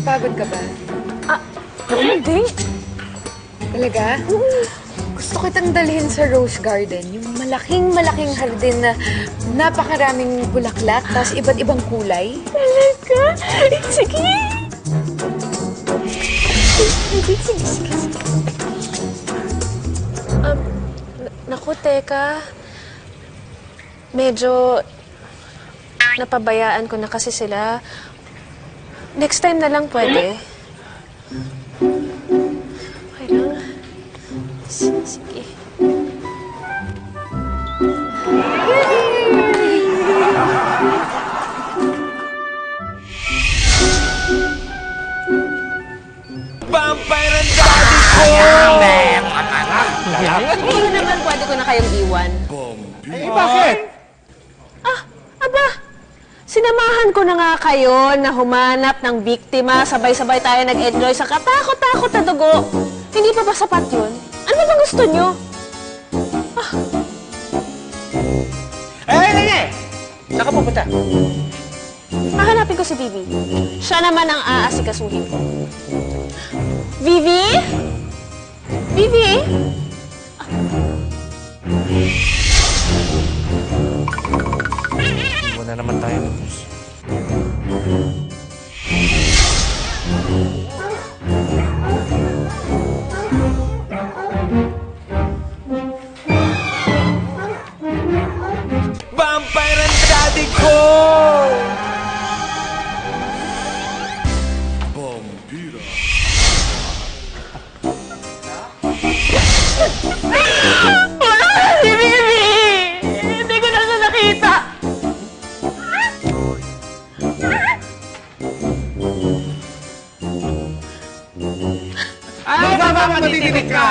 Napagod ka ba? Hindi. Talaga? Gusto kitang dalhin sa Rose Garden. Yung malaking hardin na napakaraming bulaklak, tapos iba't ibang kulay. Talaga? Sige. Sige. Naku, teka. Medyo napabayaan ko na kasi sila. Next time na lang pwede. Okay lang. Sige. Vampire ang daddy ko! Hindi naman pwede ko na kayong iwan. Bakit? Aba, sinamahan ko na nga kayo na humanap ng biktima. Sabay-sabay tayo nag-enjoy sa katakot-takot na dugo. Hindi pa ba sapat yun? Ano ba gusto nyo? Nene! Saan ka pupunta? Hahanapin ko si Vivi. Siya naman ang aasikasuhin ko. Vivi? Vivi? Muna naman tayo. Vampire ang daddy ko! Si Vivi! Hindi ko na siya nakita. Ay, baba, matitinig ka!